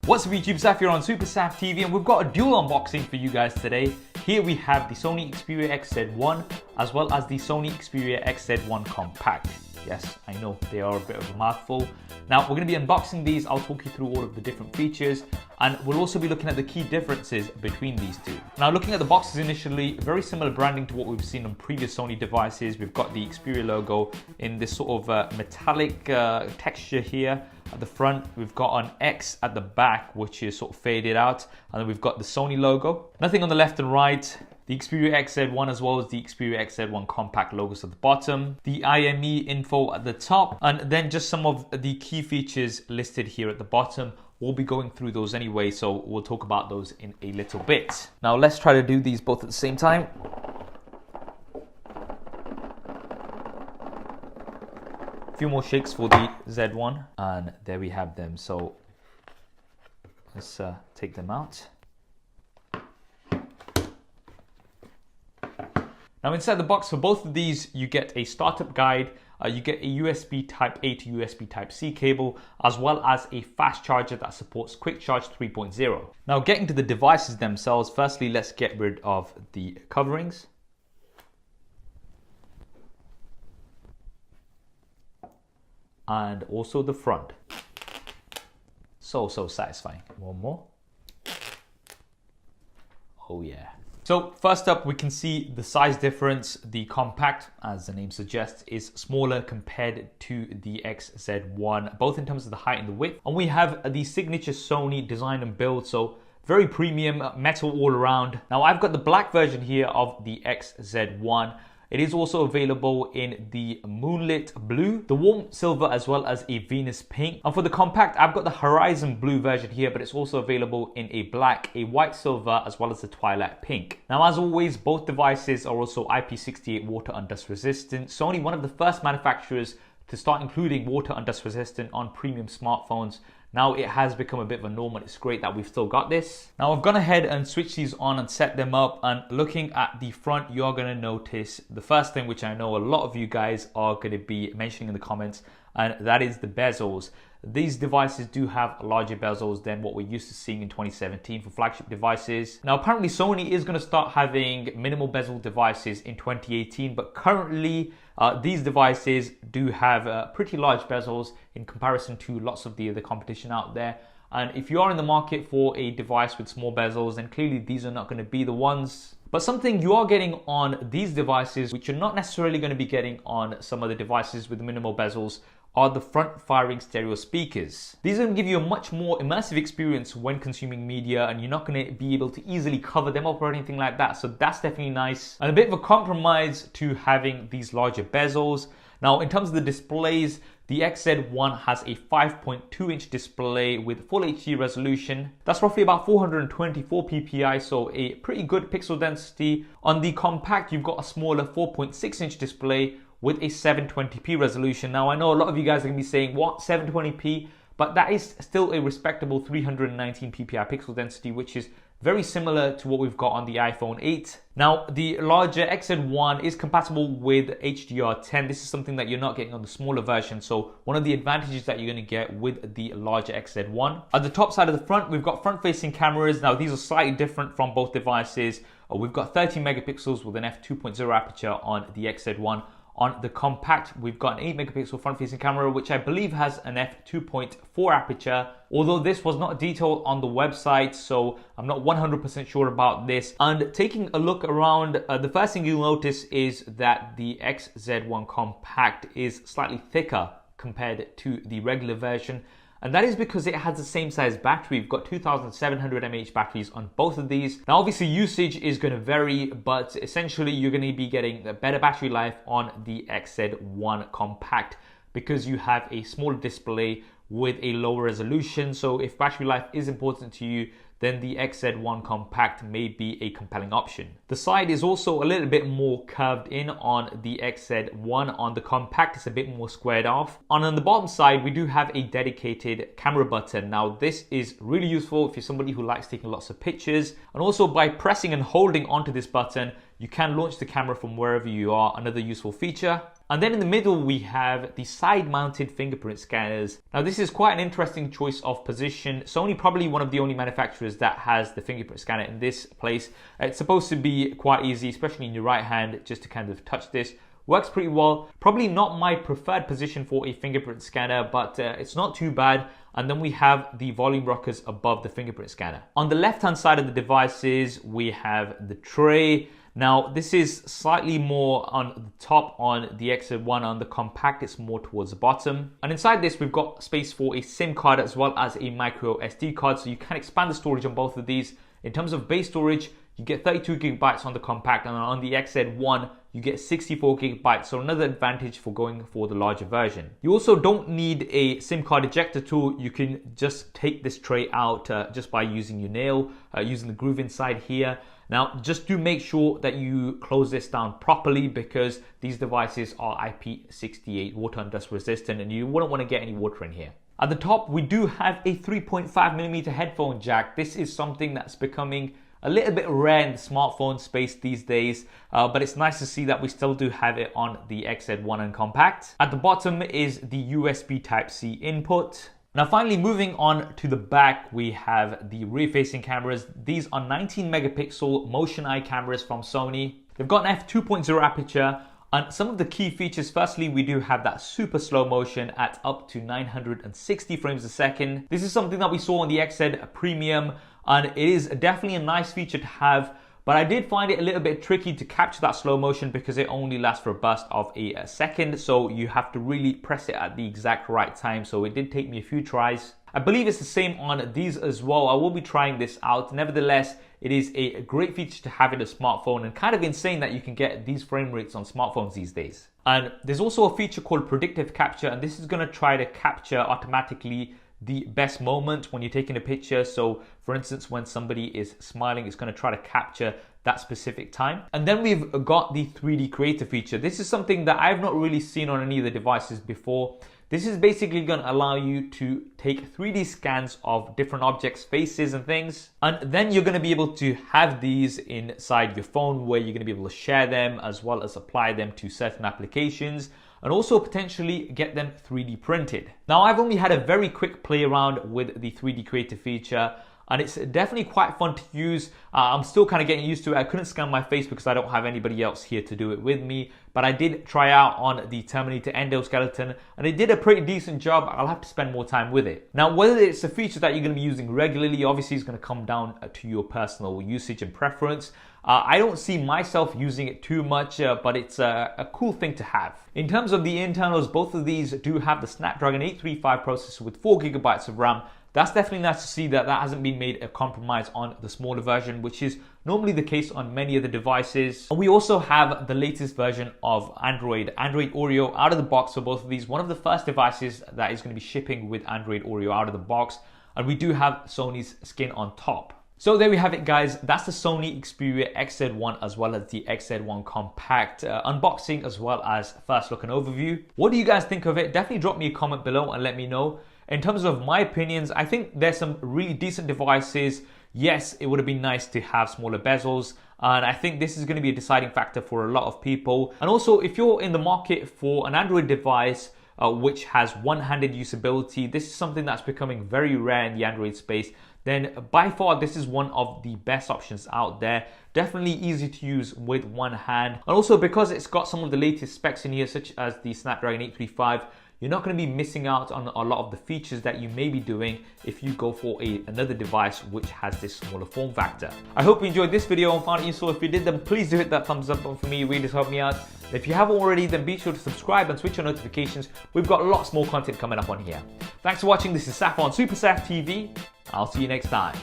What's up YouTube, Saf here on Super Saf TV, and we've got a dual unboxing for you guys today. Here we have the Sony Xperia XZ1 as well as the Sony Xperia XZ1 Compact. Yes, I know, they are a bit of a mouthful. Now, we're going to be unboxing these. I'll talk you through all of the different features, and we'll also be looking at the key differences between these two. Now, looking at the boxes initially, very similar branding to what we've seen on previous Sony devices. We've got the Xperia logo in this sort of metallic texture here at the front. We've got an X at the back, which is sort of faded out, and then we've got the Sony logo. Nothing on the left and right. The Xperia XZ1 as well as the Xperia XZ1 Compact logos at the bottom, the IME info at the top, and then just some of the key features listed here at the bottom. We'll be going through those anyway, so we'll talk about those in a little bit. Now let's try to do these both at the same time. A few more shakes for the Z1, and there we have them. So let's take them out. Now inside the box for both of these, you get a startup guide, you get a USB Type A to USB Type C cable, as well as a fast charger that supports Quick Charge 3.0. Now getting to the devices themselves, firstly let's get rid of the coverings. And also the front. So satisfying. One more. Oh yeah. So first up, we can see the size difference. The Compact, as the name suggests, is smaller compared to the XZ1, both in terms of the height and the width. And we have the signature Sony design and build, so very premium metal all around. Now I've got the black version here of the XZ1. It is also available in the Moonlit Blue, the Warm Silver, as well as a Venus Pink. And for the Compact, I've got the Horizon Blue version here, but it's also available in a black, a white silver, as well as the Twilight Pink. Now, as always, both devices are also IP68 water and dust resistant. Sony, one of the first manufacturers to start including water and dust resistant on premium smartphones. Now it has become a bit of a norm, and it's great that we've still got this. Now I've gone ahead and switched these on and set them up, and looking at the front, you're going to notice the first thing, which I know a lot of you guys are going to be mentioning in the comments, and that is the bezels. These devices do have larger bezels than what we're used to seeing in 2017 for flagship devices. Now apparently Sony is going to start having minimal bezel devices in 2018, but currently these devices do have pretty large bezels in comparison to lots of the other competition out there. And if you are in the market for a device with small bezels, then clearly these are not going to be the ones. But something you are getting on these devices, which you're not necessarily going to be getting on some other devices with minimal bezels, are the front-firing stereo speakers. These are going to give you a much more immersive experience when consuming media, and you're not going to be able to easily cover them up or anything like that. So that's definitely nice. And a bit of a compromise to having these larger bezels. Now, in terms of the displays, the XZ1 has a 5.2-inch display with full HD resolution. That's roughly about 424 ppi, so a pretty good pixel density. On the Compact, you've got a smaller 4.6-inch display with a 720p resolution. Now I know a lot of you guys are gonna be saying, what, 720p? But that is still a respectable 319 ppi pixel density, which is very similar to what we've got on the iPhone 8. Now, the larger XZ1 is compatible with HDR10. This is something that you're not getting on the smaller version. So one of the advantages that you're gonna get with the larger XZ1. At the top side of the front, we've got front-facing cameras. Now, these are slightly different from both devices. We've got 30 megapixels with an f2.0 aperture on the XZ1. On the Compact, we've got an 8 megapixel front-facing camera, which I believe has an f2.4 aperture, although this was not detailed on the website, so I'm not 100% sure about this. And taking a look around, the first thing you'll notice is that the XZ1 Compact is slightly thicker compared to the regular version. And that is because it has the same size battery. We've got 2700 mAh batteries on both of these. Now obviously usage is going to vary, but essentially you're going to be getting a better battery life on the XZ1 Compact because you have a smaller display with a lower resolution. So if battery life is important to you, then the XZ1 Compact may be a compelling option. The side is also a little bit more curved in on the XZ1. On the Compact, it's a bit more squared off. And on the bottom side, we do have a dedicated camera button. Now, this is really useful if you're somebody who likes taking lots of pictures. And also by pressing and holding onto this button, You can launch the camera from wherever you are, another useful feature. And then in the middle, we have the side-mounted fingerprint scanners. Now, this is quite an interesting choice of position. Sony probably one of the only manufacturers that has the fingerprint scanner in this place. It's supposed to be quite easy, especially in your right hand, just to kind of touch this. Works pretty well. Probably not my preferred position for a fingerprint scanner, but it's not too bad. And then we have the volume rockers above the fingerprint scanner. On the left-hand side of the devices, we have the tray. Now, this is slightly more on the top on the XZ1. On the compact, it's more towards the bottom. And inside this, we've got space for a SIM card as well as a micro SD card. So you can expand the storage on both of these. In terms of base storage, you get 32 gigabytes on the compact, and on the XZ1, you get 64 gigabytes. So another advantage for going for the larger version. You also don't need a SIM card ejector tool. You can just take this tray out just by using your nail, using the groove inside here. Now, just do make sure that you close this down properly, because these devices are IP68 water and dust resistant, and you wouldn't want to get any water in here. At the top, we do have a 3.5mm headphone jack. This is something that's becoming a little bit rare in the smartphone space these days, but it's nice to see that we still do have it on the XZ1 and compact. At the bottom is the USB Type-C input. Now, finally, moving on to the back, we have the rear-facing cameras. These are 19 megapixel motion eye cameras from Sony. They've got an f2.0 aperture, and some of the key features, firstly, we do have that super slow motion at up to 960 frames a second. This is something that we saw on the XZ Premium, and it is definitely a nice feature to have. But I did find it a little bit tricky to capture that slow motion because it only lasts for a burst of a second. So you have to really press it at the exact right time. So it did take me a few tries. I believe it's the same on these as well. I will be trying this out. Nevertheless, it is a great feature to have in a smartphone, and kind of insane that you can get these frame rates on smartphones these days. And there's also a feature called predictive capture, and this is going to try to capture automatically the best moment when you're taking a picture. So for instance, when somebody is smiling, it's going to try to capture that specific time. And then we've got the 3D creator feature. This is something that I've not really seen on any of the devices before. This is basically going to allow you to take 3D scans of different objects, faces and things. And then you're going to be able to have these inside your phone, where you're going to be able to share them as well as apply them to certain applications, and also potentially get them 3D printed. Now, I've only had a very quick play around with the 3D creator feature, and it's definitely quite fun to use. I'm still kind of getting used to it. I couldn't scan my face because I don't have anybody else here to do it with me, but I did try out on the Terminator endoskeleton, and it did a pretty decent job. I'll have to spend more time with it. Now, whether it's a feature that you're going to be using regularly, obviously it's going to come down to your personal usage and preference. I don't see myself using it too much, but it's a cool thing to have. In terms of the internals, both of these do have the Snapdragon 835 processor with 4 gigabytes of RAM. That's definitely nice to see that hasn't been made a compromise on the smaller version, which is normally the case on many of the devices. And we also have the latest version of Android Oreo out of the box for both of these. One of the first devices that is going to be shipping with Android Oreo out of the box. And we do have Sony's skin on top. So there we have it, guys. That's the Sony Xperia XZ1 as well as the XZ1 Compact unboxing as well as first look and overview. What do you guys think of it? Definitely drop me a comment below and let me know. In terms of my opinions, I think there's some really decent devices. Yes, it would have been nice to have smaller bezels, and I think this is going to be a deciding factor for a lot of people. And also, if you're in the market for an Android device which has one-handed usability, this is something that's becoming very rare in the Android space, then by far this is one of the best options out there. Definitely easy to use with one hand. And also, because it's got some of the latest specs in here, such as the Snapdragon 835, you're not going to be missing out on a lot of the features that you may be doing if you go for another device which has this smaller form factor. I hope you enjoyed this video and found it useful. If you did, then please do hit that thumbs up button for me. It really does help me out. And if you haven't already, then be sure to subscribe and switch on notifications. We've got lots more content coming up on here. Thanks for watching. This is Saf on Super Saf TV. I'll see you next time.